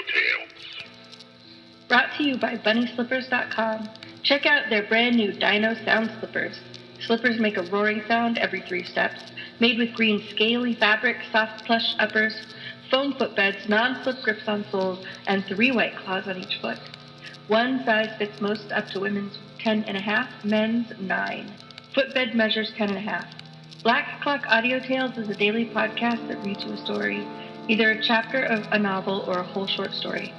Tales. Brought to you by BunnySlippers.com. Check out their brand new Dino sound slippers. Slippers make a roaring sound every 3 steps. Made with green scaly fabric, soft plush uppers, foam footbeds, non-slip grips on soles, and 3 white claws on each foot. One size fits most up to women's 10.5, men's 9. Footbed measures 10.5. Black Clock Audio Tales is a daily podcast that reads you a story, either a chapter of a novel or a whole short story.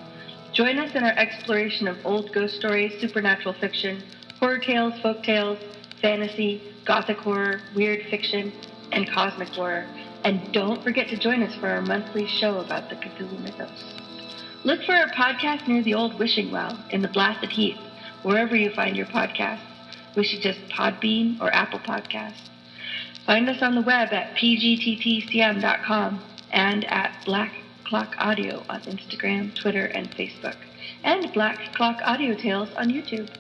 Join us in our exploration of old ghost stories, supernatural fiction, horror tales, folk tales, fantasy, gothic horror, weird fiction, and cosmic horror. And don't forget to join us for our monthly show about the Cthulhu Mythos. Look for our podcast near the old wishing well in the blasted heath, wherever you find your podcasts. We suggest Podbean or Apple Podcasts. Find us on the web at pgttcm.com and at Black Clock Audio on Instagram, Twitter, and Facebook, and Black Clock Audio Tales on YouTube.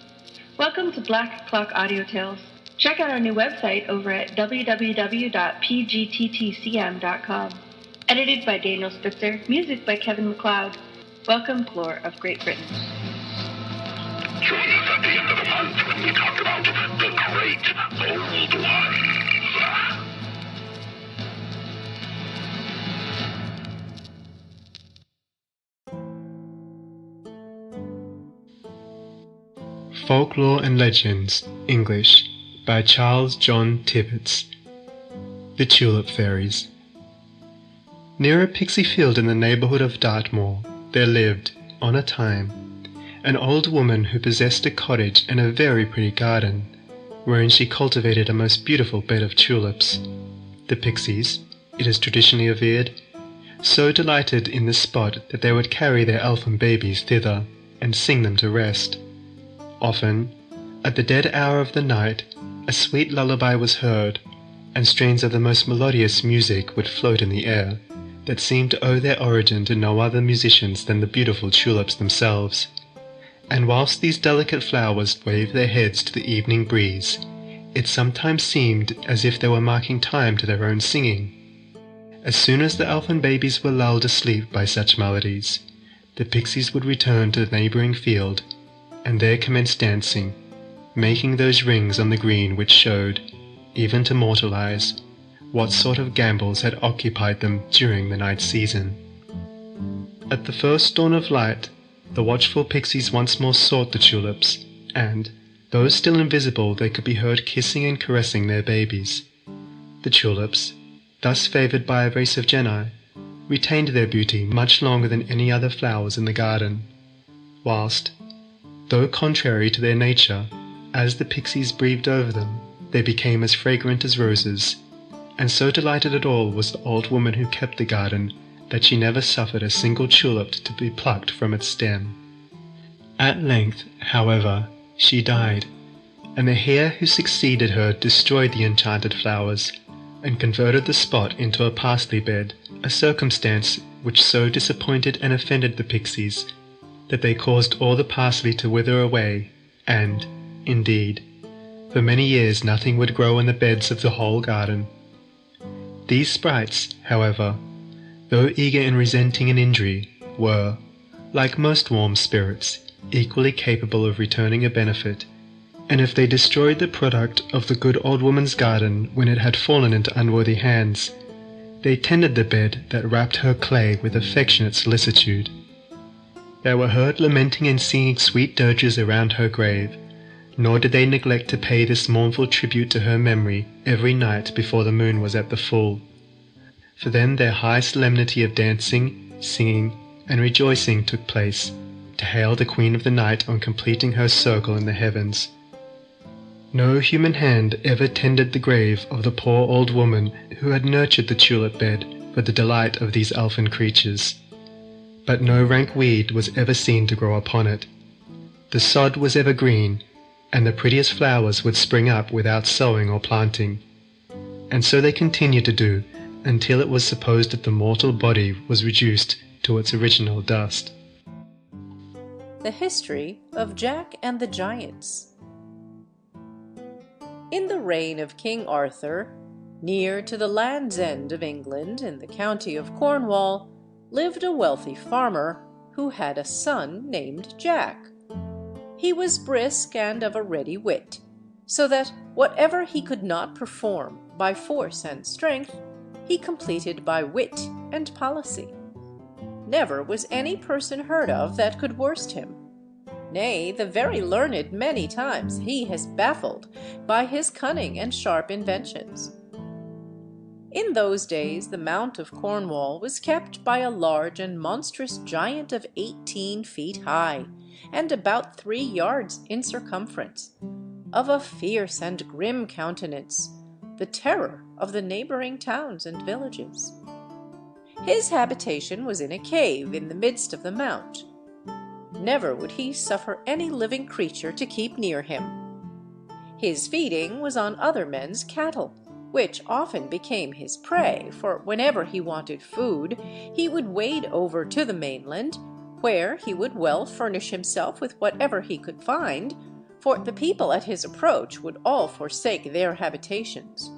Welcome to Black Clock Audio Tales. Check out our new website over at www.pgttcm.com. Edited by Daniel Spitzer, music by Kevin MacLeod. Welcome, Folklore of Great Britain. Join us at the end of the month when we talk about the great old ones. Folklore and Legends, English, by Charles John Tibbets. The Tulip Fairies. Near a pixie field in the neighbourhood of Dartmoor, there lived, on a time, an old woman who possessed a cottage and a very pretty garden, wherein she cultivated a most beautiful bed of tulips. The pixies, it is traditionally averred, so delighted in this spot that they would carry their elfin babies thither, and sing them to rest. Often, at the dead hour of the night, a sweet lullaby was heard, and strains of the most melodious music would float in the air, that seemed to owe their origin to no other musicians than the beautiful tulips themselves. And whilst these delicate flowers waved their heads to the evening breeze, it sometimes seemed as if they were marking time to their own singing. As soon as the elfin babies were lulled asleep by such melodies, the pixies would return to the neighbouring field, and there commence dancing, making those rings on the green which showed, even to mortal eyes, what sort of gambols had occupied them during the night season. At the first dawn of light, the watchful pixies once more sought the tulips, and, though still invisible, they could be heard kissing and caressing their babies. The tulips, thus favoured by a race of genii, retained their beauty much longer than any other flowers in the garden, whilst, though contrary to their nature, as the pixies breathed over them, they became as fragrant as roses, and so delighted at all was the old woman who kept the garden that she never suffered a single tulip to be plucked from its stem. At length, however, she died, and the hare who succeeded her destroyed the enchanted flowers, and converted the spot into a parsley bed, a circumstance which so disappointed and offended the pixies that they caused all the parsley to wither away, and, indeed, for many years nothing would grow in the beds of the whole garden. These sprites, however, though eager in resenting an injury, were, like most warm spirits, equally capable of returning a benefit, and if they destroyed the product of the good old woman's garden when it had fallen into unworthy hands, they tended the bed that wrapped her clay with affectionate solicitude. They were heard lamenting and singing sweet dirges around her grave, nor did they neglect to pay this mournful tribute to her memory every night before the moon was at the full. For then their high solemnity of dancing, singing, and rejoicing took place, to hail the Queen of the Night on completing her circle in the heavens. No human hand ever tended the grave of the poor old woman who had nurtured the tulip bed for the delight of these elfin creatures. But no rank weed was ever seen to grow upon it. The sod was ever green, and the prettiest flowers would spring up without sowing or planting. And so they continued to do, until it was supposed that the mortal body was reduced to its original dust. The History of Jack and the Giants. In the reign of King Arthur, near to the Land's End of England, in the county of Cornwall, lived a wealthy farmer, who had a son named Jack. He was brisk and of a ready wit, so that whatever he could not perform by force and strength, he completed by wit and policy. Never was any person heard of that could worst him. Nay, the very learned many times he has baffled by his cunning and sharp inventions. In those days the Mount of Cornwall was kept by a large and monstrous giant of 18 feet high, and about 3 yards in circumference, of a fierce and grim countenance, the terror of the neighbouring towns and villages. His habitation was in a cave in the midst of the mount. Never would he suffer any living creature to keep near him. His feeding was on other men's cattle, which often became his prey, for whenever he wanted food, he would wade over to the mainland, where he would well furnish himself with whatever he could find, for the people at his approach would all forsake their habitations.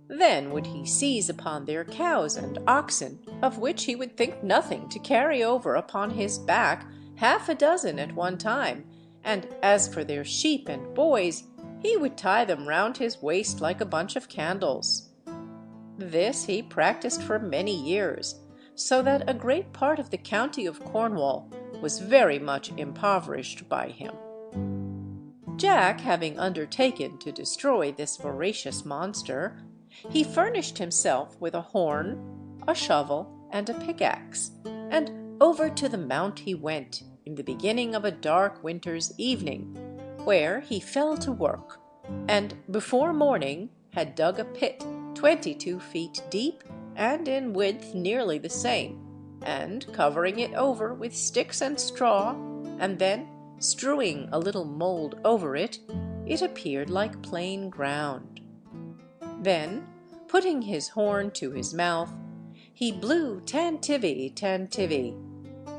Then would he seize upon their cows and oxen, of which he would think nothing to carry over upon his back 6 at one time, and as for their sheep and boys, he would tie them round his waist like a bunch of candles. This he practised for many years, so that a great part of the county of Cornwall was very much impoverished by him. Jack having undertaken to destroy this voracious monster, he furnished himself with a horn, a shovel, and a pickaxe, and over to the mount he went in the beginning of a dark winter's evening, where he fell to work, and before morning had dug a pit 22 feet deep and in width nearly the same, and covering it over with sticks and straw, and then strewing a little mould over it, it appeared like plain ground. Then, putting his horn to his mouth, he blew tantivy, tantivy,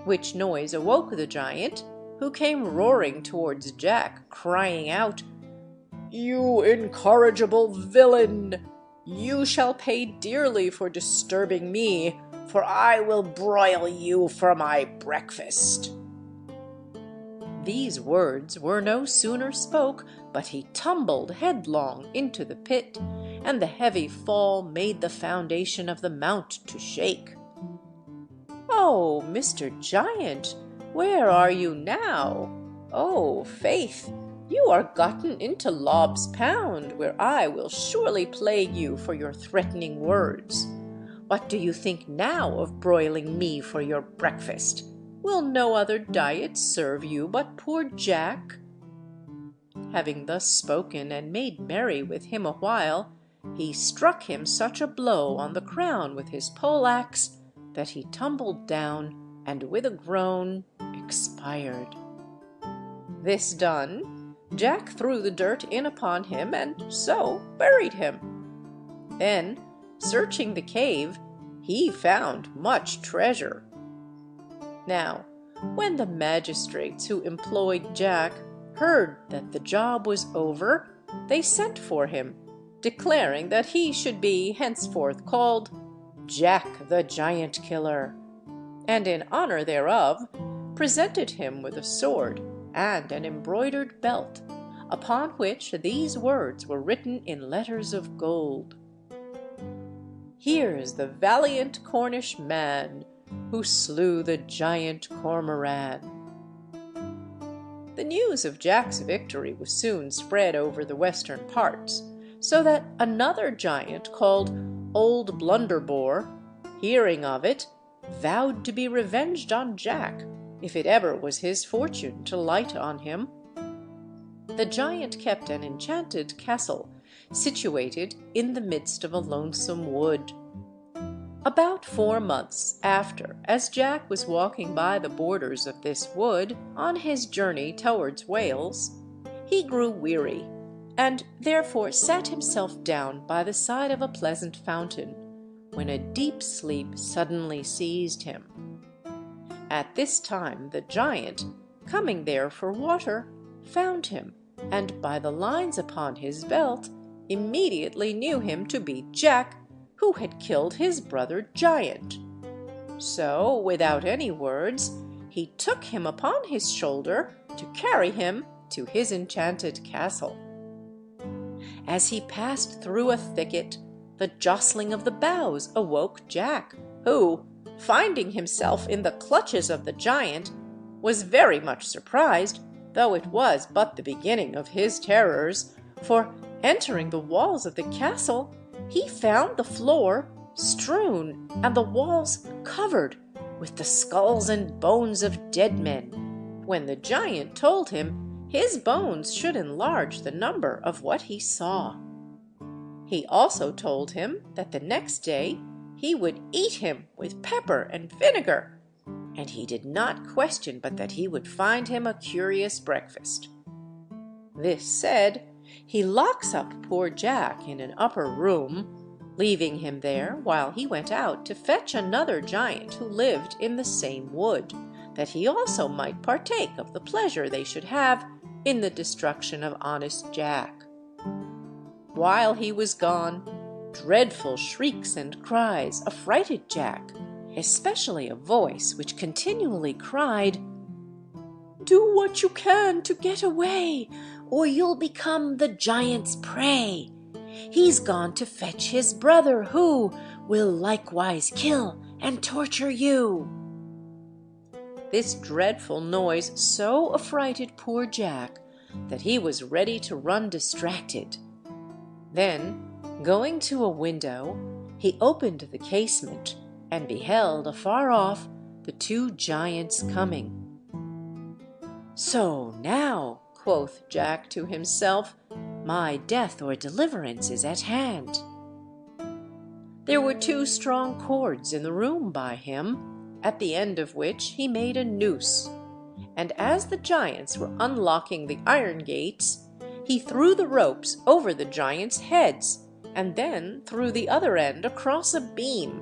which noise awoke the giant, who came roaring towards Jack, crying out, "You incorrigible villain! You shall pay dearly for disturbing me, for I will broil you for my breakfast." These words were no sooner spoke, but he tumbled headlong into the pit, and the heavy fall made the foundation of the mount to shake. "Oh, Mr. Giant, where are you now? Oh, faith, you are gotten into Lob's Pound, where I will surely plague you for your threatening words. What do you think now of broiling me for your breakfast? Will no other diet serve you but poor Jack?" Having thus spoken and made merry with him a while, he struck him such a blow on the crown with his pole-axe that he tumbled down, and with a groan expired. This done, Jack threw the dirt in upon him, and so buried him. Then, searching the cave, he found much treasure. Now, when the magistrates who employed Jack heard that the job was over, they sent for him, declaring that he should be henceforth called Jack the Giant Killer, and in honor thereof presented him with a sword and an embroidered belt, upon which these words were written in letters of gold: "Here's the valiant Cornish man who slew the giant Cormoran." The news of Jack's victory was soon spread over the western parts, so that another giant called Old Blunderbore, hearing of it, vowed to be revenged on Jack, if it ever was his fortune to light on him. The giant kept an enchanted castle, situated in the midst of a lonesome wood. About 4 months after, as Jack was walking by the borders of this wood, on his journey towards Wales, he grew weary, and therefore sat himself down by the side of a pleasant fountain, when a deep sleep suddenly seized him. At this time the giant, coming there for water, found him, and by the lines upon his belt immediately knew him to be Jack, who had killed his brother giant. So, without any words, he took him upon his shoulder to carry him to his enchanted castle. As he passed through a thicket, the jostling of the boughs awoke Jack, who, finding himself in the clutches of the giant, was very much surprised, though it was but the beginning of his terrors, for, entering the walls of the castle, he found the floor strewn and the walls covered with the skulls and bones of dead men, when the giant told him his bones should enlarge the number of what he saw. He also told him that the next day he would eat him with pepper and vinegar, and he did not question but that he would find him a curious breakfast. This said, he locks up poor Jack in an upper room, leaving him there while he went out to fetch another giant who lived in the same wood, that he also might partake of the pleasure they should have in the destruction of honest Jack. While he was gone, dreadful shrieks and cries affrighted Jack, especially a voice which continually cried, "Do what you can to get away, or you'll become the giant's prey. He's gone to fetch his brother, who will likewise kill and torture you." This dreadful noise so affrighted poor Jack that he was ready to run distracted. Then, going to a window, he opened the casement and beheld afar off the two giants coming. "So now," quoth Jack to himself, "my death or deliverance is at hand." There were two strong cords in the room by him, at the end of which he made a noose, and as the giants were unlocking the iron gates, he threw the ropes over the giants' heads, and then threw the other end across a beam,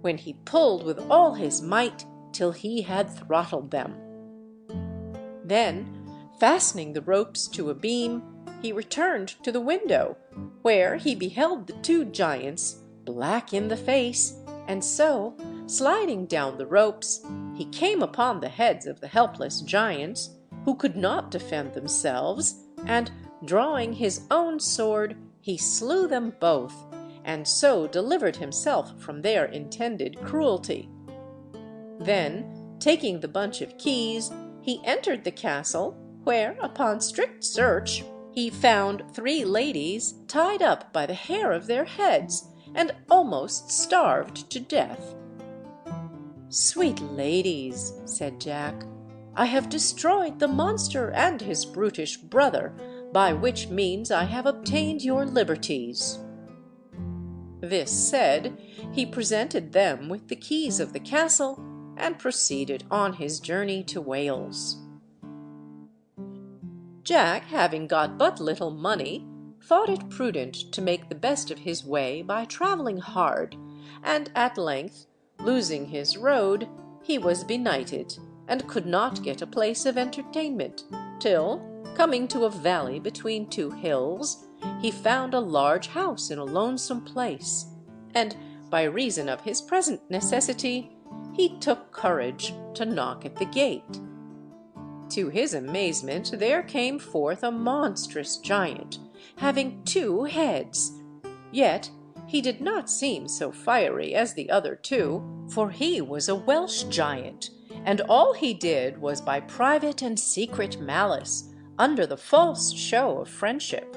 when he pulled with all his might till he had throttled them. Then, fastening the ropes to a beam, he returned to the window, where he beheld the two giants, black in the face, and so, sliding down the ropes, he came upon the heads of the helpless giants, who could not defend themselves, and, drawing his own sword, he slew them both, and so delivered himself from their intended cruelty. Then, taking the bunch of keys, he entered the castle, where, upon strict search, he found 3 ladies tied up by the hair of their heads, and almost starved to death. "Sweet ladies," said Jack, "I have destroyed the monster and his brutish brother, by which means I have obtained your liberties." This said, he presented them with the keys of the castle, and proceeded on his journey to Wales. Jack, having got but little money, thought it prudent to make the best of his way by travelling hard, and at length, losing his road, he was benighted, and could not get a place of entertainment, till, coming to a valley between 2 hills, he found a large house in a lonesome place, and, by reason of his present necessity, he took courage to knock at the gate. To his amazement, there came forth a monstrous giant, having 2 heads. Yet he did not seem so fiery as the other 2, for he was a Welsh giant, and all he did was by private and secret malice, under the false show of friendship.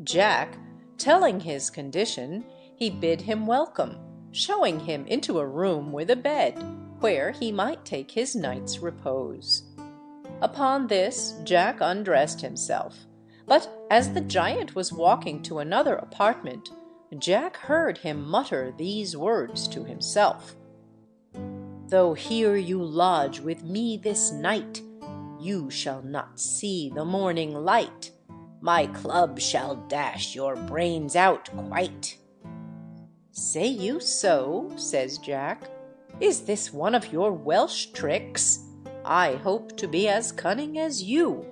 Jack, telling his condition, he bid him welcome, showing him into a room with a bed, where he might take his night's repose. Upon this Jack undressed himself, but as the giant was walking to another apartment, Jack heard him mutter these words to himself: "Though here you lodge with me this night, you shall not see the morning light. My club shall dash your brains out quite." "Say you so?" says Jack. "Is this one of your Welsh tricks? I hope to be as cunning as you."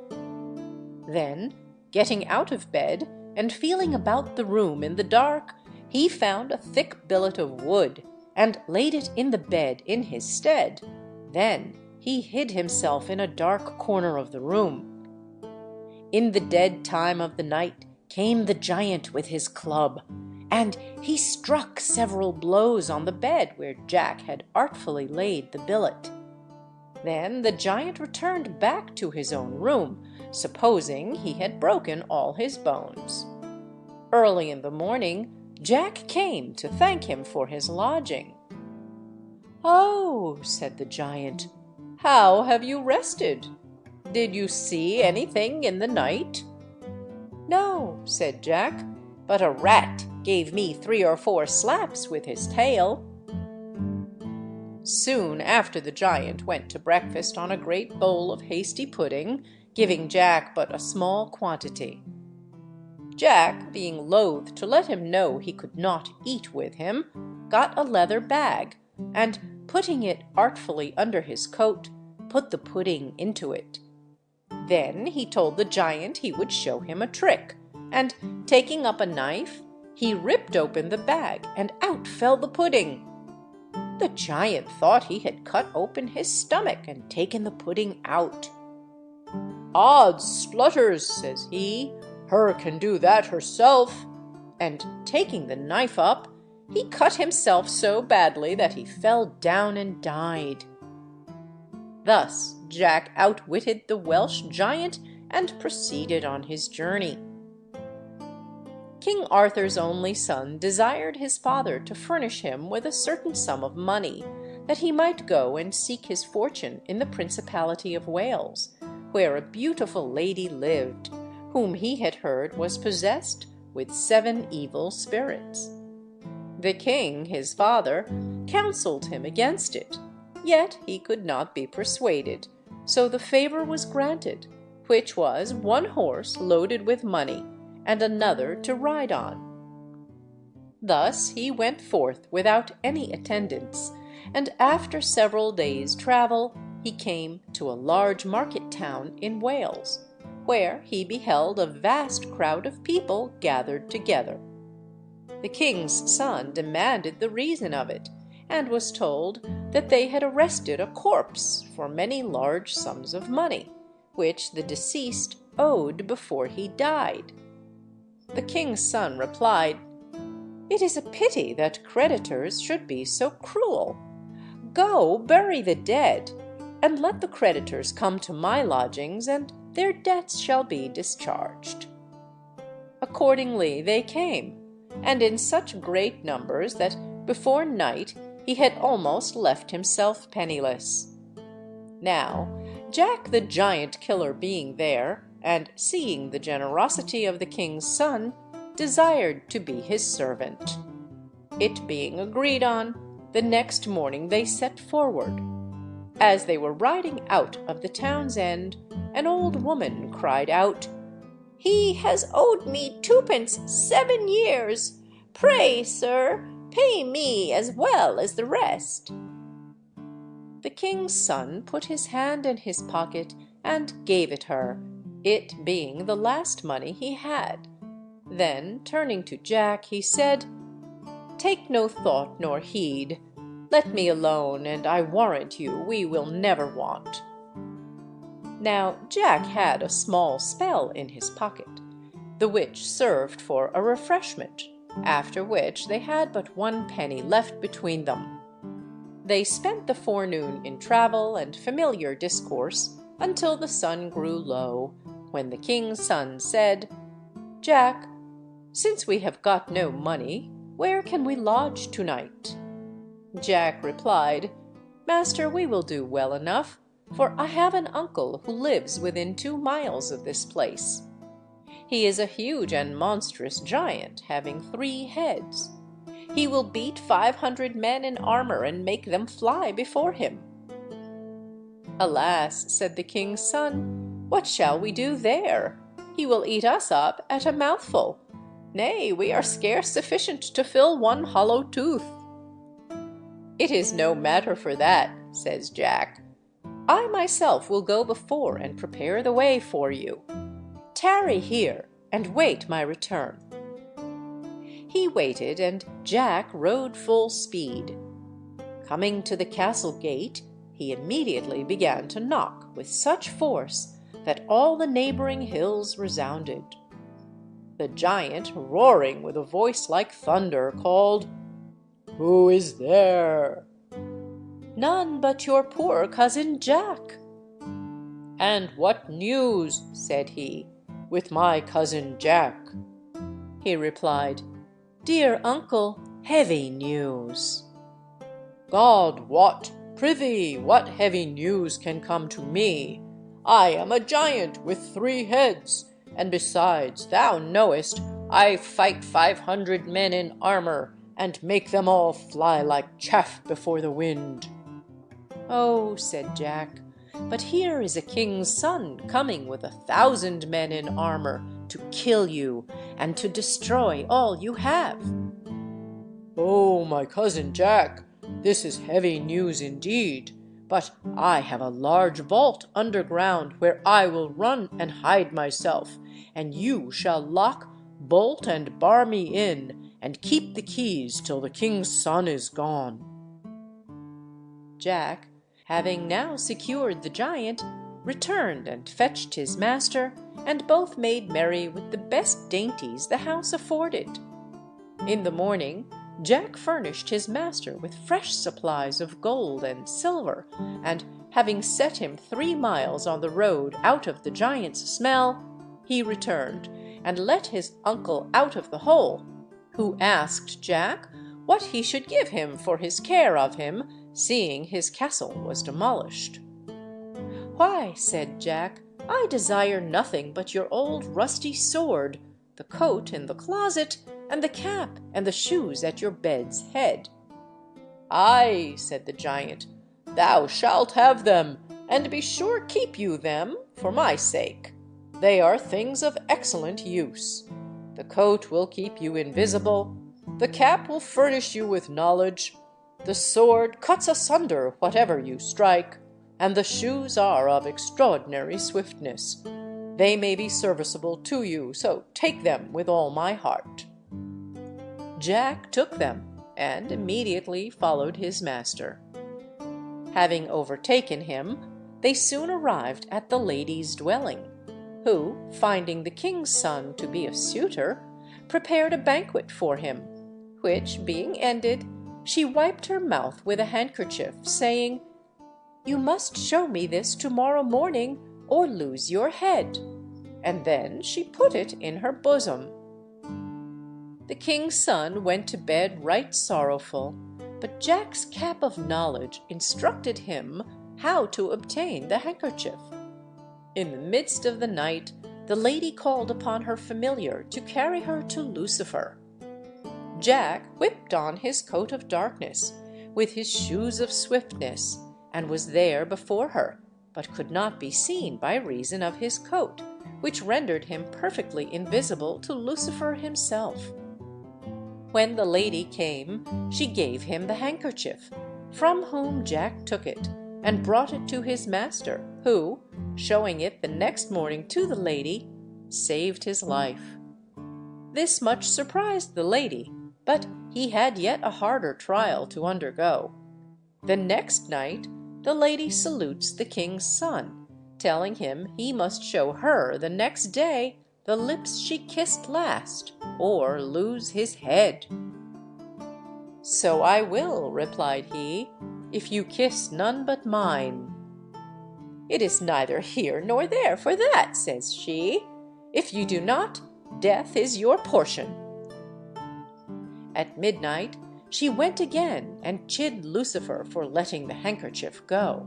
Then, getting out of bed, and feeling about the room in the dark, he found a thick billet of wood, and laid it in the bed in his stead. Then he hid himself in a dark corner of the room. In the dead time of the night came the giant with his club, and he struck several blows on the bed where Jack had artfully laid the billet. Then the giant returned back to his own room, supposing he had broken all his bones. Early in the morning, Jack came to thank him for his lodging. "Oh," said the giant, "how have you rested? Did you see anything in the night?" "No," said Jack, "but a rat gave me 3 or 4 slaps with his tail." Soon after the giant went to breakfast on a great bowl of hasty pudding, giving Jack but a small quantity. Jack, being loath to let him know he could not eat with him, got a leather bag, and, putting it artfully under his coat, put the pudding into it. Then he told the giant he would show him a trick, and, taking up a knife, he ripped open the bag, and out fell the pudding. The giant thought he had cut open his stomach and taken the pudding out. "Odds splutters," says he, "her can do that herself," and taking the knife up, he cut himself so badly that he fell down and died. Thus Jack outwitted the Welsh giant and proceeded on his journey. King Arthur's only son desired his father to furnish him with a certain sum of money, that he might go and seek his fortune in the Principality of Wales, where a beautiful lady lived, whom he had heard was possessed with 7 evil spirits. The king, his father, counselled him against it, yet he could not be persuaded, so the favour was granted, which was 1 horse loaded with money, and another to ride on. Thus he went forth without any attendants, and after several days' travel he came to a large market town in Wales, where he beheld a vast crowd of people gathered together. The king's son demanded the reason of it, and was told that they had arrested a corpse for many large sums of money, which the deceased owed before he died. The king's son replied, "It is a pity that creditors should be so cruel. Go, bury the dead, and let the creditors come to my lodgings, and their debts shall be discharged." Accordingly they came, and in such great numbers that before night he had almost left himself penniless. Now, Jack the giant killer being there, and seeing the generosity of the king's son, desired to be his servant. It being agreed on, the next morning they set forward. As they were riding out of the town's end, an old woman cried out, "He has owed me 2pence 7 years. Pray, sir, pay me as well as the rest." The king's son put his hand in his pocket and gave it her, it being the last money he had. Then, turning to Jack, he said, "Take no thought nor heed. Let me alone, and I warrant you we will never want." Now Jack had a small spell in his pocket, the which served for a refreshment, after which they had but 1 penny left between them. They spent the forenoon in travel and familiar discourse until the sun grew low, when the king's son said, "Jack, since we have got no money, where can we lodge to-night?" Jack replied, "Master, we will do well enough, for I have an uncle who lives within 2 miles of this place. He is a huge and monstrous giant, having 3 heads. He will beat 500 men in armor and make them fly before him." "Alas," said the king's son, "what shall we do there? He will eat us up at a mouthful. Nay, we are scarce sufficient to fill 1 hollow tooth." "It is no matter for that," says Jack. "I myself will go before and prepare the way for you. Tarry here and wait my return." He waited, and Jack rode full speed. Coming to the castle gate, he immediately began to knock with such force that all the neighboring hills resounded. The giant, roaring with a voice like thunder, called, "Who is there?" "None but your poor cousin Jack." "And what news," said he, "with my cousin Jack?" He replied, "Dear uncle, heavy news." "God wot! Prithee, what heavy news can come to me? I am a giant with 3 heads, and besides, thou knowest, I fight 500 men in armour, and make them all fly like chaff before the wind." "Oh," said Jack, "but here is a king's son coming with 1,000 men in armour to kill you and to destroy all you have." "Oh, my cousin Jack, this is heavy news indeed, but I have a large vault underground where I will run and hide myself, and you shall lock, bolt, and bar me in, and keep the keys till the king's son is gone." Jack, having now secured the giant, returned and fetched his master, and both made merry with the best dainties the house afforded. In the morning, Jack furnished his master with fresh supplies of gold and silver, and having set him 3 miles on the road out of the giant's smell, he returned and let his uncle out of the hole, who asked Jack what he should give him for his care of him, seeing his castle was demolished. "Why," said Jack, "I desire nothing but your old rusty sword, the coat in the closet, and the cap and the shoes at your bed's head." "Ay," said the giant, "thou shalt have them, and be sure keep you them for my sake. They are things of excellent use. The coat will keep you invisible, the cap will furnish you with knowledge, the sword cuts asunder whatever you strike, and the shoes are of extraordinary swiftness. They may be serviceable to you, so take them with all my heart." Jack took them, and immediately followed his master. Having overtaken him, they soon arrived at the lady's dwelling, who, finding the king's son to be a suitor, prepared a banquet for him, which being ended, she wiped her mouth with a handkerchief, saying, "You must show me this to-morrow morning, or lose your head," and then she put it in her bosom. The king's son went to bed right sorrowful, but Jack's cap of knowledge instructed him how to obtain the handkerchief. In the midst of the night, the lady called upon her familiar to carry her to Lucifer. Jack whipped on his coat of darkness, with his shoes of swiftness, and was there before her, but could not be seen by reason of his coat, which rendered him perfectly invisible to Lucifer himself. When the lady came, she gave him the handkerchief, from whom Jack took it, and brought it to his master, who, showing it the next morning to the lady, saved his life. This much surprised the lady, but he had yet a harder trial to undergo. The next night the lady salutes the king's son, telling him he must show her the next day the lips she kissed last, or lose his head. "So I will," replied he, "if you kiss none but mine." "It is neither here nor there for that," says she. "If you do not, death is your portion." At midnight she went again and chid Lucifer for letting the handkerchief go.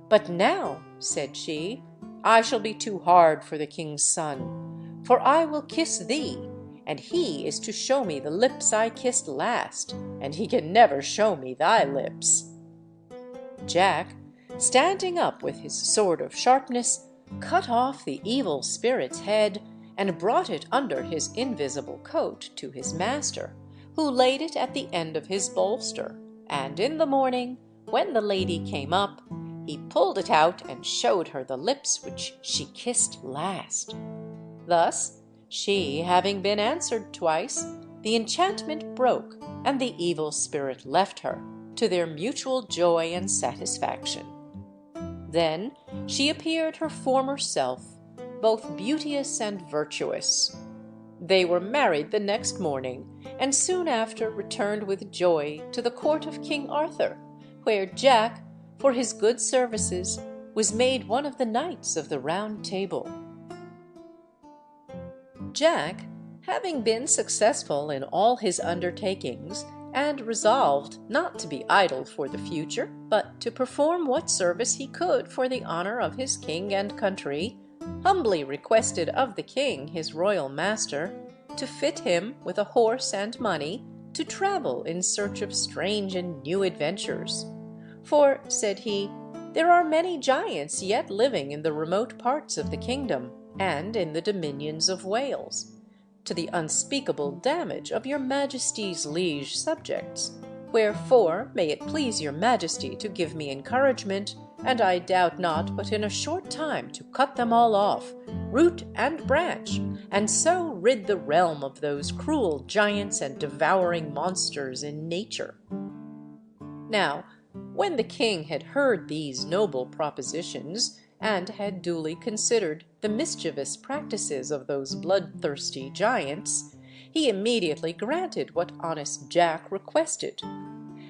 "But now," said she, "I shall be too hard for the king's son, for I will kiss thee, and he is to show me the lips I kissed last, and he can never show me thy lips." Jack, standing up with his sword of sharpness, cut off the evil spirit's head, and brought it under his invisible coat to his master, who laid it at the end of his bolster, and in the morning, when the lady came up, he pulled it out and showed her the lips which she kissed last. Thus, she having been answered twice, the enchantment broke, and the evil spirit left her, to their mutual joy and satisfaction. Then she appeared her former self, both beauteous and virtuous. They were married the next morning, and soon after returned with joy to the court of King Arthur, where Jack, for his good services, was made one of the knights of the Round Table. Jack, having been successful in all his undertakings, and resolved not to be idle for the future, but to perform what service he could for the honour of his king and country, humbly requested of the king, his royal master, to fit him with a horse and money to travel in search of strange and new adventures. For, said he, there are many giants yet living in the remote parts of the kingdom, and in the dominions of Wales, to the unspeakable damage of your Majesty's liege subjects. Wherefore may it please your Majesty to give me encouragement, and I doubt not but in a short time to cut them all off, root and branch, and so rid the realm of those cruel giants and devouring monsters in nature. Now, when the king had heard these noble propositions, and had duly considered the mischievous practices of those bloodthirsty giants, he immediately granted what honest Jack requested.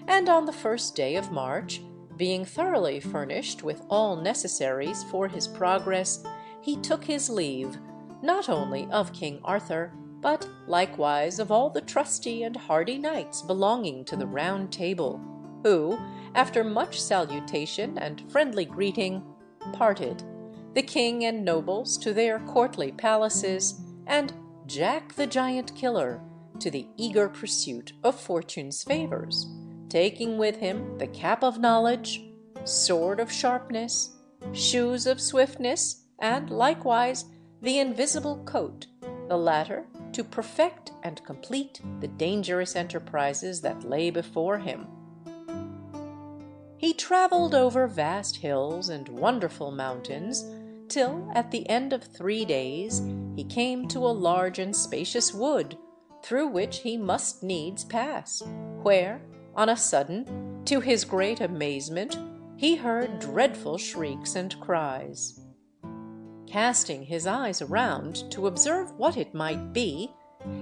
And on the first day of March, being thoroughly furnished with all necessaries for his progress, he took his leave, not only of King Arthur, but likewise of all the trusty and hardy knights belonging to the Round Table, who, after much salutation and friendly greeting, parted, the king and nobles to their courtly palaces, and Jack the Giant Killer to the eager pursuit of fortune's favours, taking with him the cap of knowledge, sword of sharpness, shoes of swiftness, and likewise the invisible coat, the latter to perfect and complete the dangerous enterprises that lay before him. He travelled over vast hills and wonderful mountains, till at the end of 3 days he came to a large and spacious wood, through which he must needs pass, where, on a sudden, to his great amazement, he heard dreadful shrieks and cries. Casting his eyes around to observe what it might be,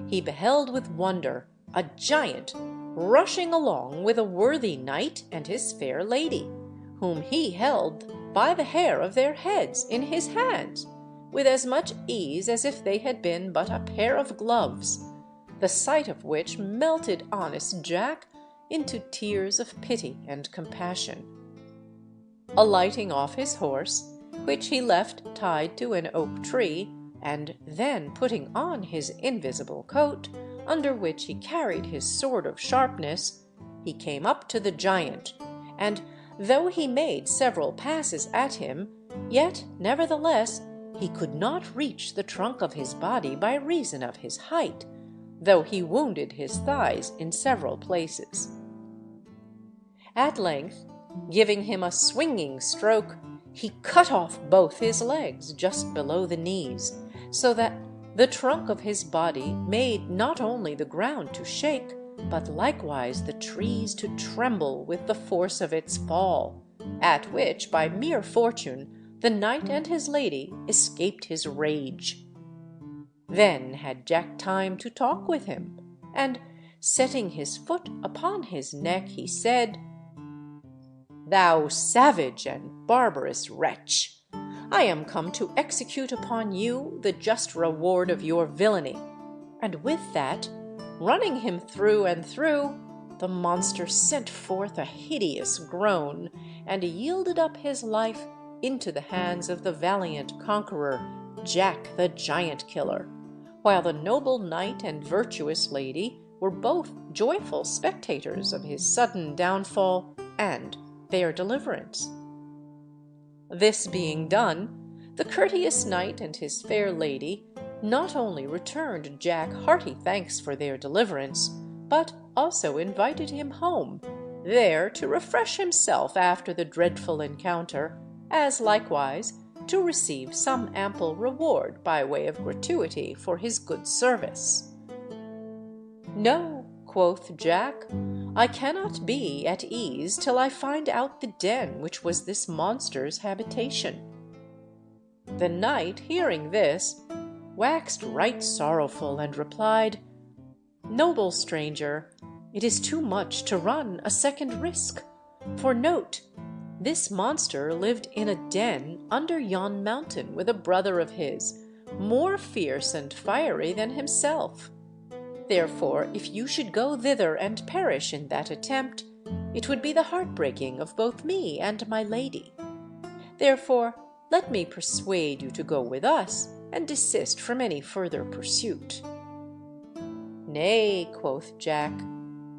he beheld with wonder a giant rushing along with a worthy knight and his fair lady, whom he held by the hair of their heads in his hands, with as much ease as if they had been but a pair of gloves, the sight of which melted honest Jack into tears of pity and compassion. Alighting off his horse, which he left tied to an oak tree, and then putting on his invisible coat, under which he carried his sword of sharpness, he came up to the giant, and though he made several passes at him, yet nevertheless he could not reach the trunk of his body by reason of his height, though he wounded his thighs in several places. At length, giving him a swinging stroke, he cut off both his legs just below the knees, so that the trunk of his body made not only the ground to shake, but likewise the trees to tremble with the force of its fall, at which, by mere fortune, the knight and his lady escaped his rage. Then had Jack time to talk with him, and, setting his foot upon his neck, he said, "Thou savage and barbarous wretch! I am come to execute upon you the just reward of your villainy." And with that, running him through and through, the monster sent forth a hideous groan, and yielded up his life into the hands of the valiant conqueror, Jack the Giant Killer, while the noble knight and virtuous lady were both joyful spectators of his sudden downfall and their deliverance. This being done, the courteous knight and his fair lady not only returned Jack hearty thanks for their deliverance, but also invited him home, there to refresh himself after the dreadful encounter, as likewise to receive some ample reward by way of gratuity for his good service. "No," quoth Jack, "I cannot be at ease till I find out the den which was this monster's habitation." The knight, hearing this, waxed right sorrowful, and replied, "Noble stranger, it is too much to run a second risk, for note, this monster lived in a den under yon mountain with a brother of his, more fierce and fiery than himself. Therefore, if you should go thither and perish in that attempt, it would be the heartbreaking of both me and my lady. Therefore, let me persuade you to go with us, and desist from any further pursuit." "Nay," quoth Jack,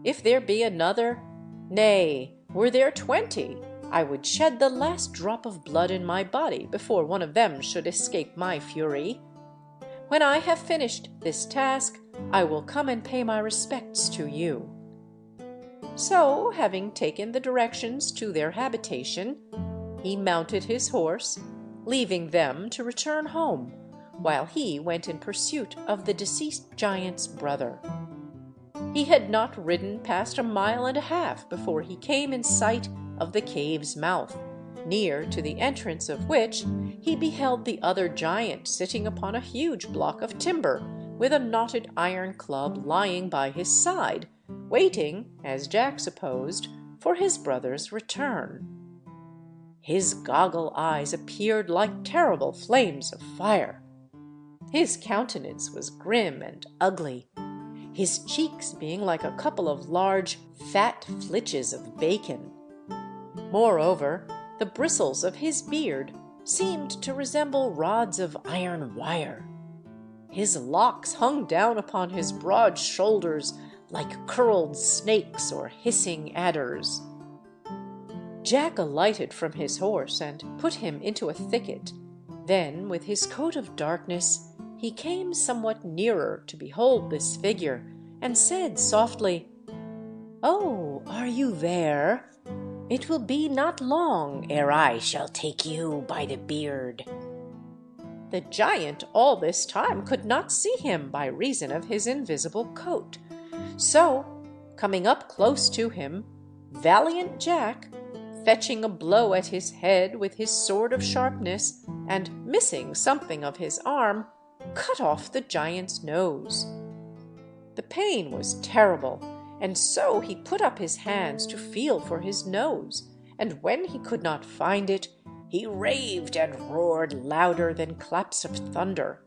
"if there be another, nay, were there 20, I would shed the last drop of blood in my body before one of them should escape my fury. When I have finished this task, I will come and pay my respects to you." So, having taken the directions to their habitation, he mounted his horse, leaving them to return home, while he went in pursuit of the deceased giant's brother. He had not ridden past 1.5 miles before he came in sight of the cave's mouth, near to the entrance of which he beheld the other giant sitting upon a huge block of timber, with a knotted iron club lying by his side, waiting, as Jack supposed, for his brother's return. His goggle eyes appeared like terrible flames of fire. His countenance was grim and ugly, his cheeks being like a couple of large, fat flitches of bacon. Moreover, the bristles of his beard seemed to resemble rods of iron wire. His locks hung down upon his broad shoulders like curled snakes or hissing adders. Jack alighted from his horse and put him into a thicket. Then, with his coat of darkness, he came somewhat nearer to behold this figure, and said softly, "Oh, are you there? It will be not long ere I shall take you by the beard." The giant all this time could not see him by reason of his invisible coat. So, coming up close to him, valiant Jack, fetching a blow at his head with his sword of sharpness, and missing something of his arm, cut off the giant's nose. The pain was terrible, and so he put up his hands to feel for his nose, and when he could not find it, he raved and roared louder than claps of thunder.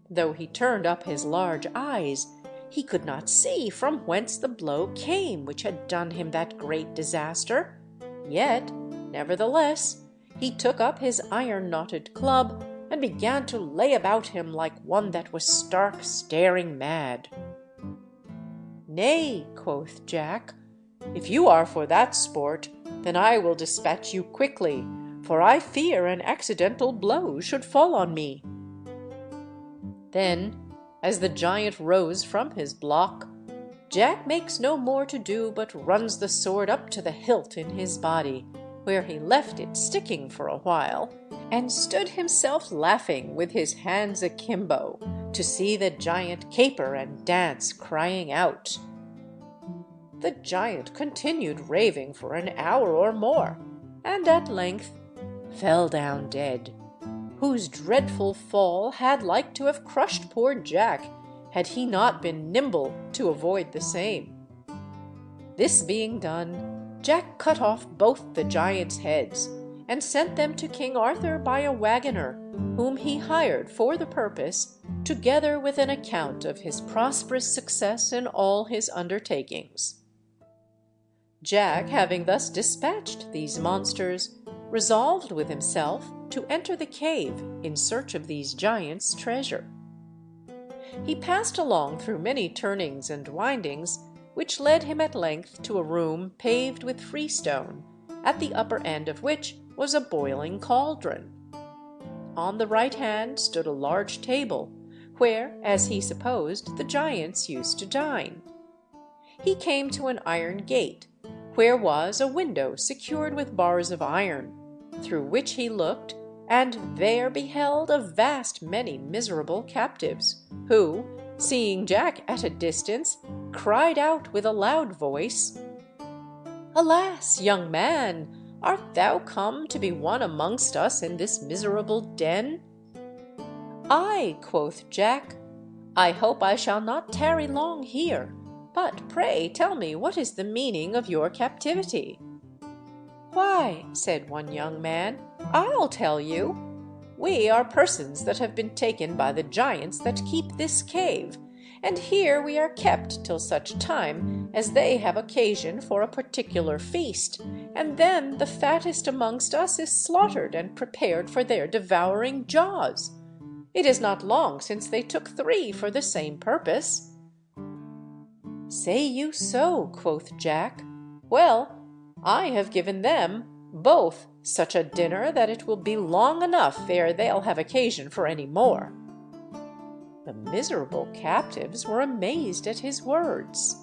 Though he turned up his large eyes, he could not see from whence the blow came which had done him that great disaster. Yet, nevertheless, he took up his iron-knotted club and began to lay about him like one that was stark staring mad. "Nay," quoth Jack, "if you are for that sport, then I will dispatch you quickly, for I fear an accidental blow should fall on me." Then, as the giant rose from his block, Jack makes no more to do but runs the sword up to the hilt in his body, where he left it sticking for a while, and stood himself laughing with his hands akimbo, to see the giant caper and dance, crying out. The giant continued raving for an hour or more, and at length fell down dead, whose dreadful fall had like to have crushed poor Jack, had he not been nimble to avoid the same. This being done, Jack cut off both the giants' heads, and sent them to King Arthur by a wagoner, whom he hired for the purpose, together with an account of his prosperous success in all his undertakings. Jack, having thus dispatched these monsters, resolved with himself to enter the cave in search of these giants' treasure. He passed along through many turnings and windings, which led him at length to a room paved with freestone, at the upper end of which was a boiling cauldron. On the right hand stood a large table, where, as he supposed, the giants used to dine. He came to an iron gate, where was a window secured with bars of iron, through which he looked, and there beheld a vast many miserable captives, who, seeing Jack at a distance, cried out with a loud voice, "Alas, young man, art thou come to be one amongst us in this miserable den?" "Ay," quoth Jack, "I hope I shall not tarry long here, but pray tell me what is the meaning of your captivity?" "Why," said one young man, "I'll tell you. We are persons that have been taken by the giants that keep this cave, and here we are kept till such time as they have occasion for a particular feast, and then the fattest amongst us is slaughtered and prepared for their devouring jaws. It is not long since they took 3 for the same purpose." "Say you so?" quoth Jack. "Well, I have given them both such a dinner that it will be long enough ere they'll have occasion for any more." The miserable captives were amazed at his words.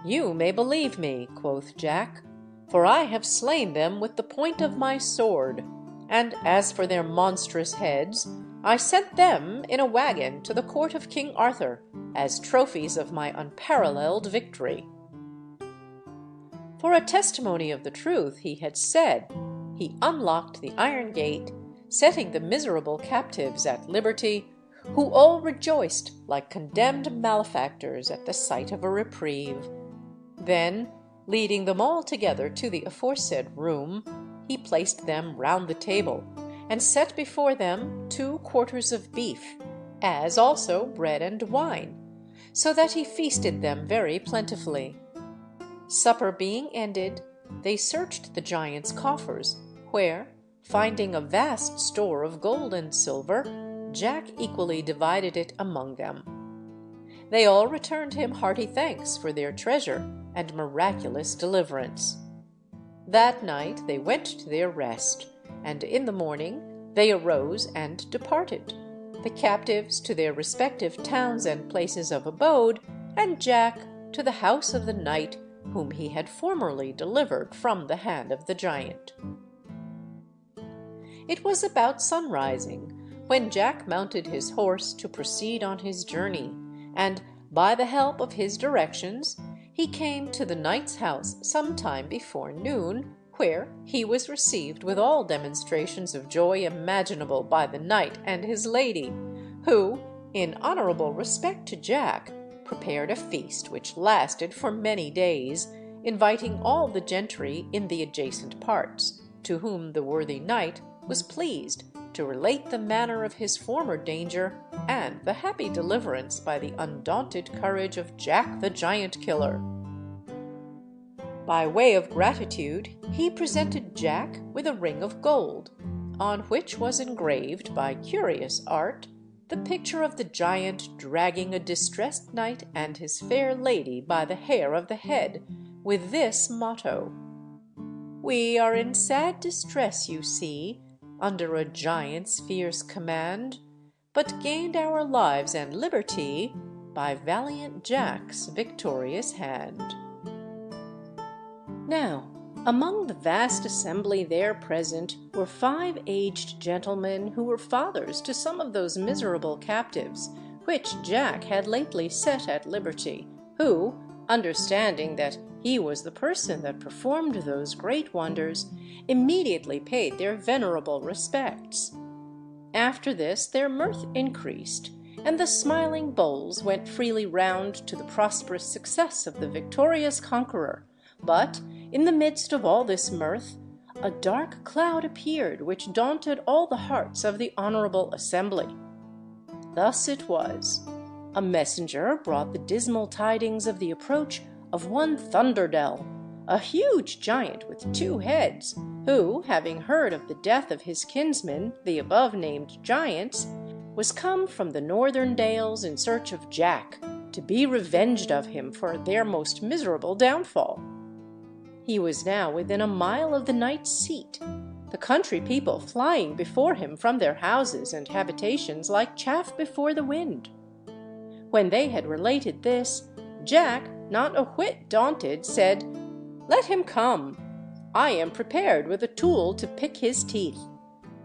"You may believe me," quoth Jack, "for I have slain them with the point of my sword, and as for their monstrous heads, I sent them in a wagon to the court of King Arthur as trophies of my unparalleled victory." For a testimony of the truth he had said, he unlocked the iron gate, setting the miserable captives at liberty, who all rejoiced like condemned malefactors at the sight of a reprieve. Then, leading them all together to the aforesaid room, he placed them round the table, and set before them 2 quarters of beef, as also bread and wine, so that he feasted them very plentifully. Supper being ended, they searched the giant's coffers, where, finding a vast store of gold and silver, Jack equally divided it among them. They all returned him hearty thanks for their treasure and miraculous deliverance. That night they went to their rest, and in the morning they arose and departed, the captives to their respective towns and places of abode, and Jack to the house of the knight whom he had formerly delivered from the hand of the giant. It was about sunrising when Jack mounted his horse to proceed on his journey, and, by the help of his directions, he came to the knight's house some time before noon, where he was received with all demonstrations of joy imaginable by the knight and his lady, who, in honourable respect to Jack, prepared a feast which lasted for many days, inviting all the gentry in the adjacent parts, to whom the worthy knight was pleased to relate the manner of his former danger and the happy deliverance by the undaunted courage of Jack the Giant Killer. By way of gratitude, he presented Jack with a ring of gold, on which was engraved by curious art the picture of the giant dragging a distressed knight and his fair lady by the hair of the head, with this motto: "We are in sad distress, you see, under a giant's fierce command, but gained our lives and liberty by valiant Jack's victorious hand." Now, among the vast assembly there present were 5 aged gentlemen who were fathers to some of those miserable captives which Jack had lately set at liberty, who, understanding that he was the person that performed those great wonders, immediately paid their venerable respects. After this their mirth increased, and the smiling bowls went freely round to the prosperous success of the victorious conqueror. But, in the midst of all this mirth, a dark cloud appeared which daunted all the hearts of the honourable assembly. Thus it was. A messenger brought the dismal tidings of the approach of one Thunderdell, a huge giant with 2 heads, who, having heard of the death of his kinsmen, the above-named giants, was come from the northern dales in search of Jack, to be revenged of him for their most miserable downfall. He was now within a mile of the knight's seat, the country people flying before him from their houses and habitations like chaff before the wind. When they had related this, Jack, not a whit daunted, said, "Let him come. I am prepared with a tool to pick his teeth.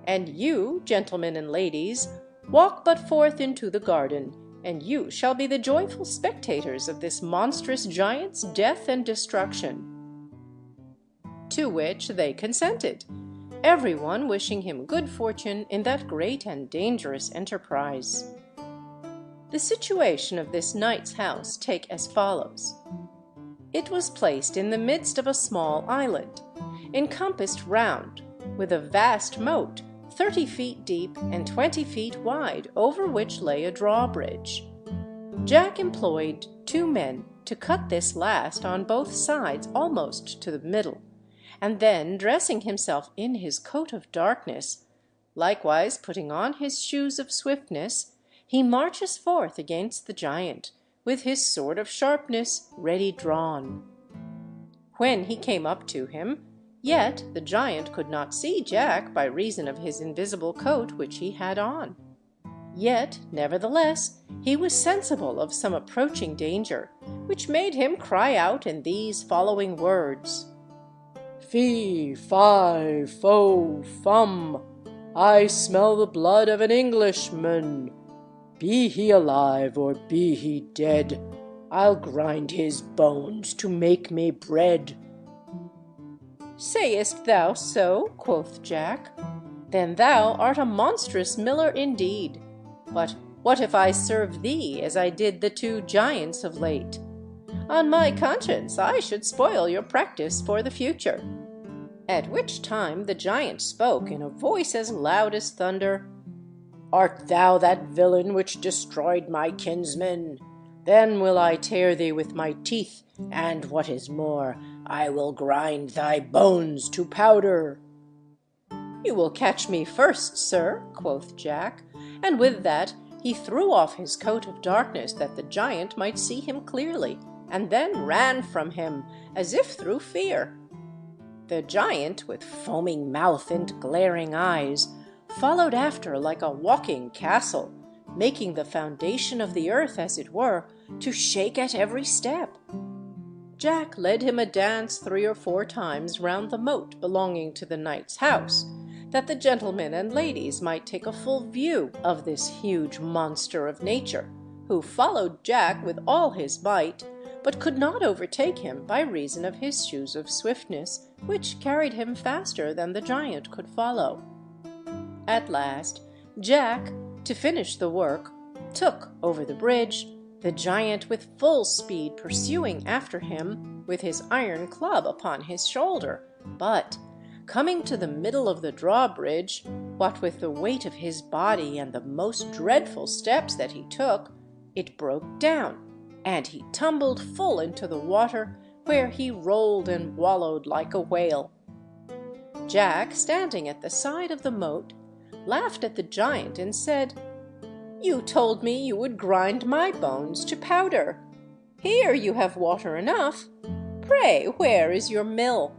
And you, gentlemen and ladies, walk but forth into the garden, and you shall be the joyful spectators of this monstrous giant's death and destruction." To which they consented, every one wishing him good fortune in that great and dangerous enterprise. The situation of this knight's house take as follows. It was placed in the midst of a small island, encompassed round with a vast moat 30 feet deep and 20 feet wide, over which lay a drawbridge. Jack employed 2 men to cut this last on both sides almost to the middle, and then, dressing himself in his coat of darkness, likewise putting on his shoes of swiftness, he marches forth against the giant, with his sword of sharpness ready drawn. When he came up to him, yet the giant could not see Jack by reason of his invisible coat which he had on. Yet, nevertheless, he was sensible of some approaching danger, which made him cry out in these following words: "Fee, fi, fo, fum, I smell the blood of an Englishman. Be he alive or be he dead, I'll grind his bones to make me bread." "Sayest thou so?" quoth Jack. "Then thou art a monstrous miller indeed. But what if I serve thee as I did the 2 giants of late? On my conscience I should spoil your practice for the future." At which time the giant spoke in a voice as loud as thunder: "Art thou that villain which destroyed my kinsmen? Then will I tear thee with my teeth, and what is more, I will grind thy bones to powder." "You will catch me first, sir," quoth Jack, and with that he threw off his coat of darkness that the giant might see him clearly, and then ran from him, as if through fear. The giant, with foaming mouth and glaring eyes, followed after like a walking castle, making the foundation of the earth, as it were, to shake at every step. Jack led him a dance 3 or 4 times round the moat belonging to the knight's house, that the gentlemen and ladies might take a full view of this huge monster of nature, who followed Jack with all his might, but could not overtake him by reason of his shoes of swiftness, which carried him faster than the giant could follow. At last, Jack, to finish the work, took over the bridge, the giant with full speed pursuing after him with his iron club upon his shoulder, but, coming to the middle of the drawbridge, what with the weight of his body and the most dreadful steps that he took, it broke down, and he tumbled full into the water, where he rolled and wallowed like a whale. Jack, standing at the side of the moat, laughed at the giant and said, "You told me you would grind my bones to powder. Here you have water enough. Pray, where is your mill?"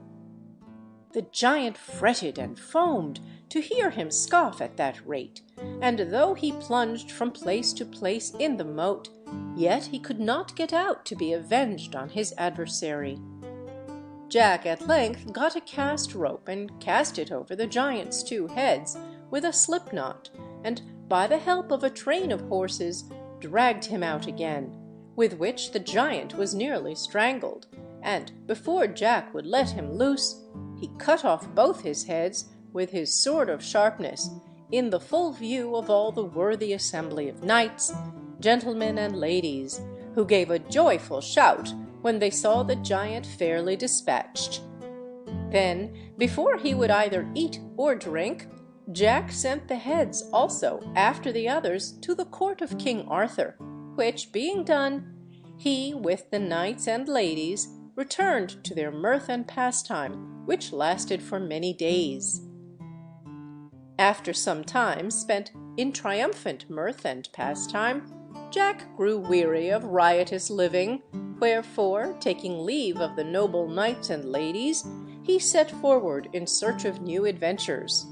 The giant fretted and foamed to hear him scoff at that rate, and though he plunged from place to place in the moat, yet he could not get out to be avenged on his adversary. Jack at length got a cast rope and cast it over the giant's 2 heads with a slip knot, and by the help of a train of horses dragged him out again, with which the giant was nearly strangled, and before Jack would let him loose, he cut off both his heads with his sword of sharpness, in the full view of all the worthy assembly of knights, gentlemen, and ladies, who gave a joyful shout when they saw the giant fairly dispatched. Then, before he would either eat or drink, Jack sent the heads also after the others to the court of King Arthur, which being done, he, with the knights and ladies, returned to their mirth and pastime, which lasted for many days. After some time spent in triumphant mirth and pastime, Jack grew weary of riotous living, wherefore, taking leave of the noble knights and ladies, he set forward in search of new adventures.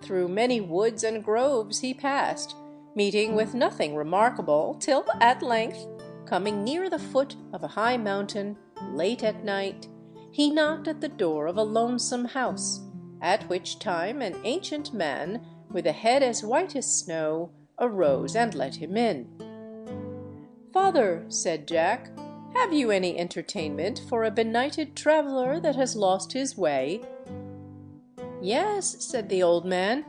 Through many woods and groves he passed, meeting with nothing remarkable, till at length, coming near the foot of a high mountain, late at night, he knocked at the door of a lonesome house, at which time an ancient man, with a head as white as snow, arose and let him in. "Father," said Jack, "have you any entertainment for a benighted traveller that has lost his way?" "Yes," said the old man,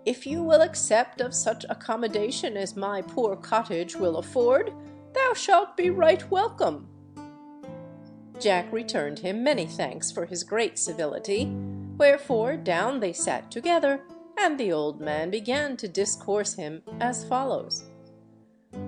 "if you will accept of such accommodation as my poor cottage will afford, thou shalt be right welcome." Jack returned him many thanks for his great civility, wherefore down they sat together, and the old man began to discourse him as follows.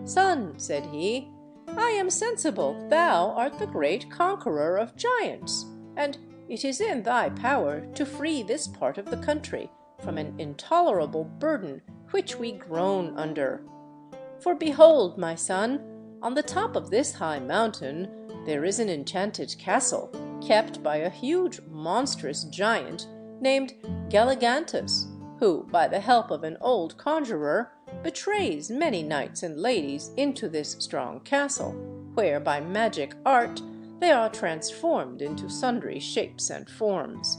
"Son," said he, "I am sensible thou art the great conqueror of giants, and it is in thy power to free this part of the country from an intolerable burden which we groan under. For behold, my son, on the top of this high mountain there is an enchanted castle, kept by a huge monstrous giant named Galligantus, who, by the help of an old conjurer, betrays many knights and ladies into this strong castle, where by magic art they are transformed into sundry shapes and forms.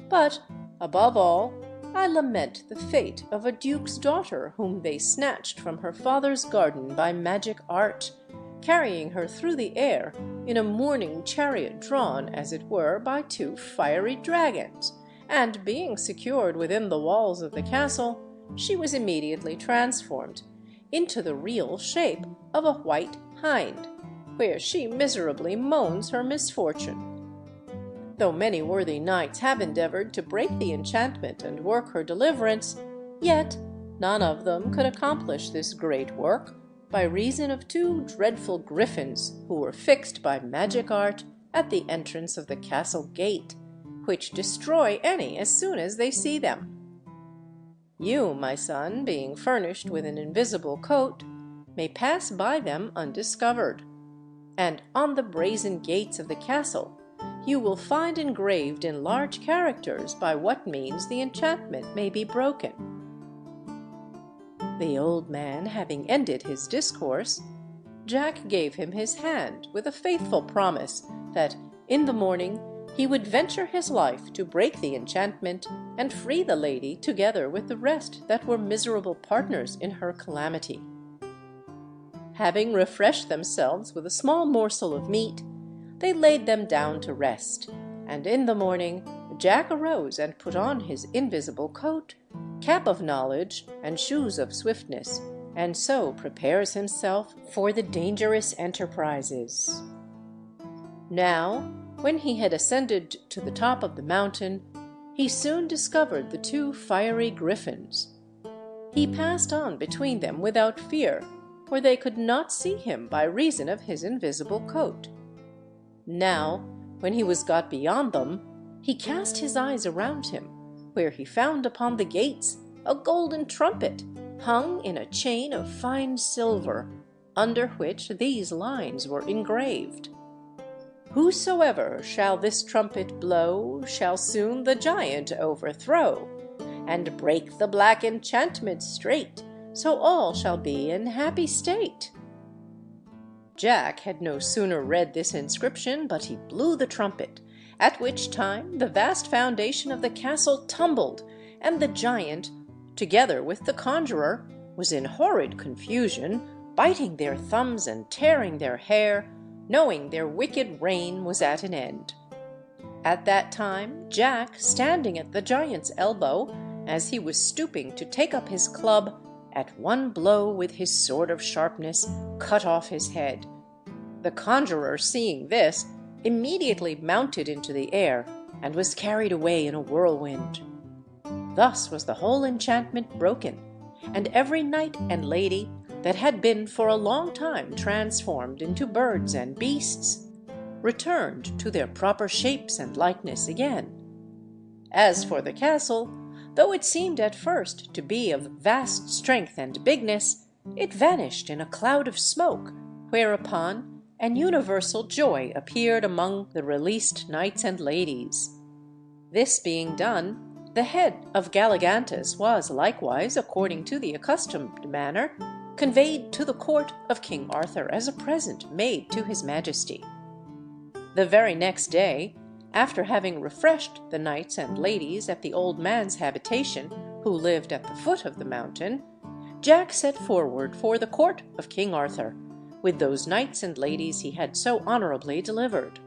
But, above all, I lament the fate of a duke's daughter whom they snatched from her father's garden by magic art, carrying her through the air in a mourning chariot drawn, as it were, by two fiery dragons, and being secured within the walls of the castle, she was immediately transformed into the real shape of a white hind, where she miserably moans her misfortune. Though many worthy knights have endeavoured to break the enchantment and work her deliverance, yet none of them could accomplish this great work, by reason of two dreadful griffins who were fixed by magic art at the entrance of the castle gate, which destroy any as soon as they see them. You, my son, being furnished with an invisible coat, may pass by them undiscovered, and on the brazen gates of the castle you will find engraved in large characters by what means the enchantment may be broken." The old man having ended his discourse, Jack gave him his hand with a faithful promise that in the morning he would venture his life to break the enchantment and free the lady together with the rest that were miserable partners in her calamity. Having refreshed themselves with a small morsel of meat, they laid them down to rest, and in the morning Jack arose and put on his invisible coat, cap of knowledge, and shoes of swiftness, and so prepares himself for the dangerous enterprises. Now, when he had ascended to the top of the mountain, he soon discovered the two fiery griffins. He passed on between them without fear, for they could not see him by reason of his invisible coat. Now, when he was got beyond them, he cast his eyes around him, where he found upon the gates a golden trumpet hung in a chain of fine silver, under which these lines were engraved: "Whosoever shall this trumpet blow shall soon the giant overthrow, and break the black enchantment straight, so all shall be in happy state." Jack had no sooner read this inscription but he blew the trumpet, at which time the vast foundation of the castle tumbled, and the giant, together with the conjurer, was in horrid confusion, biting their thumbs and tearing their hair, knowing their wicked reign was at an end. At that time Jack, standing at the giant's elbow, as he was stooping to take up his club, at one blow with his sword of sharpness cut off his head. The conjurer, seeing this, immediately mounted into the air, and was carried away in a whirlwind. Thus was the whole enchantment broken, and every knight and lady that had been for a long time transformed into birds and beasts returned to their proper shapes and likeness again. As for the castle, though it seemed at first to be of vast strength and bigness, it vanished in a cloud of smoke, whereupon an universal joy appeared among the released knights and ladies. This being done, the head of Galligantus was likewise, according to the accustomed manner, conveyed to the court of King Arthur as a present made to his majesty. The very next day, after having refreshed the knights and ladies at the old man's habitation, who lived at the foot of the mountain, Jack set forward for the court of King Arthur, with those knights and ladies he had so honourably delivered.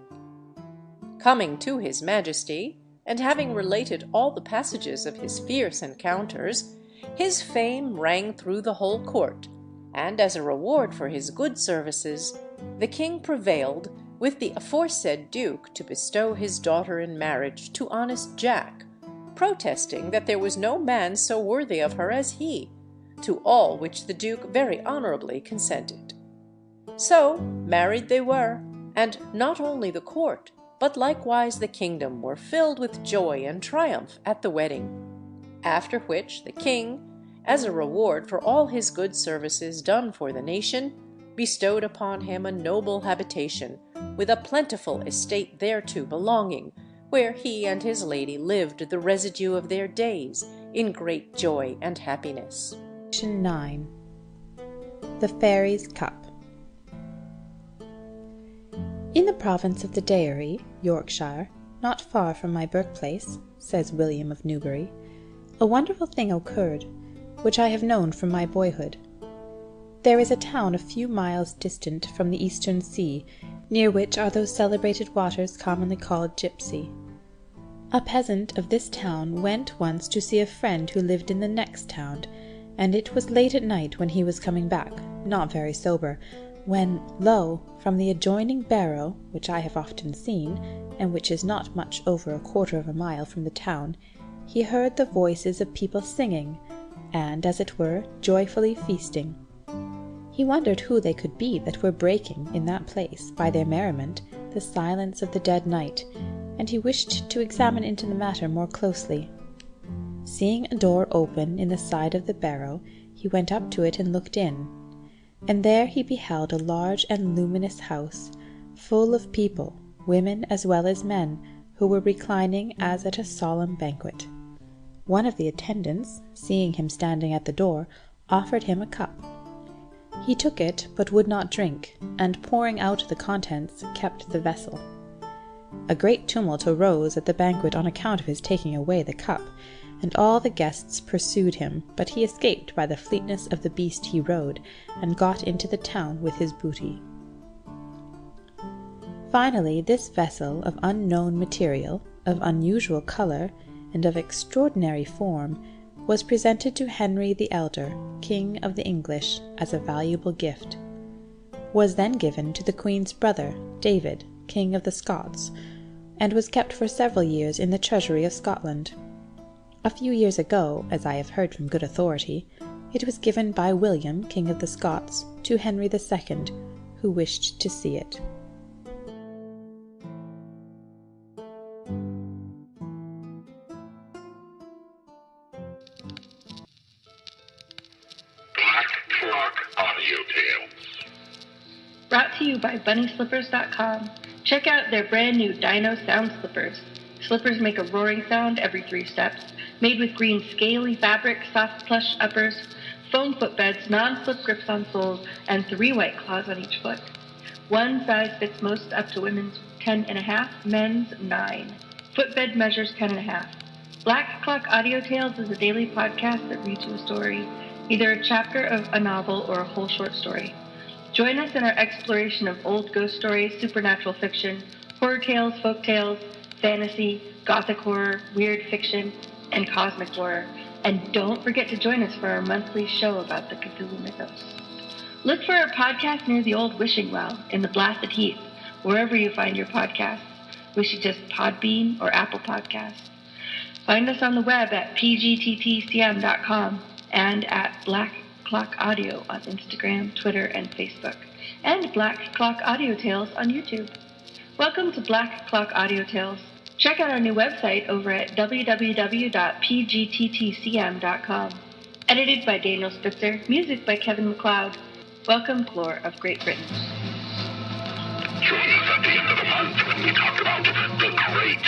Coming to his Majesty, and having related all the passages of his fierce encounters, his fame rang through the whole court, and as a reward for his good services, the king prevailed with the aforesaid duke to bestow his daughter in marriage to honest Jack, protesting that there was no man so worthy of her as he, to all which the duke very honourably consented. So married they were, and not only the court, but likewise the kingdom were filled with joy and triumph at the wedding. After which the king, as a reward for all his good services done for the nation, bestowed upon him a noble habitation, with a plentiful estate thereto belonging, where he and his lady lived the residue of their days in great joy and happiness. 9. The Fairies' Cup. In the province of the Dearie, Yorkshire, not far from my birthplace, says William of Newbury, a wonderful thing occurred, which I have known from my boyhood. There is a town a few miles distant from the eastern sea, near which are those celebrated waters commonly called Gipsy. A peasant of this town went once to see a friend who lived in the next town, and it was late at night when he was coming back, not very sober, when, lo, from the adjoining barrow, which I have often seen, and which is not much over 1/4 of a mile from the town, he heard the voices of people singing, and, as it were, joyfully feasting. He wondered who they could be that were breaking, in that place, by their merriment, the silence of the dead night, and he wished to examine into the matter more closely. Seeing a door open in the side of the barrow, he went up to it and looked in, and there he beheld a large and luminous house, full of people, women as well as men, who were reclining as at a solemn banquet. One of the attendants, seeing him standing at the door, offered him a cup. He took it, but would not drink, and pouring out the contents, kept the vessel. A great tumult arose at the banquet on account of his taking away the cup, and all the guests pursued him, but he escaped by the fleetness of the beast he rode, and got into the town with his booty. Finally, this vessel of unknown material, of unusual colour, and of extraordinary form, was presented to Henry the Elder, King of the English, as a valuable gift. Was then given to the Queen's brother, David, King of the Scots, and was kept for several years in the treasury of Scotland. A few years ago, as I have heard from good authority, it was given by William, King of the Scots, to Henry II, who wished to see it. Black Clock Audio Tales. Brought to you by BunnySlippers.com. Check out their brand new Dino sound slippers. Slippers make a roaring sound every 3 steps, made with green scaly fabric, soft plush uppers, foam footbeds, non-slip grips on soles, and 3 white claws on each foot. One size fits most up to women's 10.5, men's 9. Footbed measures 10.5. Black Clock Audio Tales is a daily podcast that reads you a story, either a chapter of a novel or a whole short story. Join us in our exploration of old ghost stories, supernatural fiction, horror tales, folk tales, fantasy, gothic horror, weird fiction, and cosmic horror. And don't forget to join us for our monthly show about the Cthulhu Mythos. Look for our podcast near the old wishing well in the blasted heath, wherever you find your podcasts. We suggest Podbean or Apple Podcasts. Find us on the web at pgttcm.com and at Black Clock Audio on Instagram, Twitter, and Facebook, and Black Clock Audio Tales on YouTube. Welcome to Black Clock Audio Tales. Check out our new website over at www.pgttcm.com. Edited by Daniel Spitzer, music by Kevin MacLeod. Welcome, Folklore of Great Britain. Join us at the end of the month when we talk about the great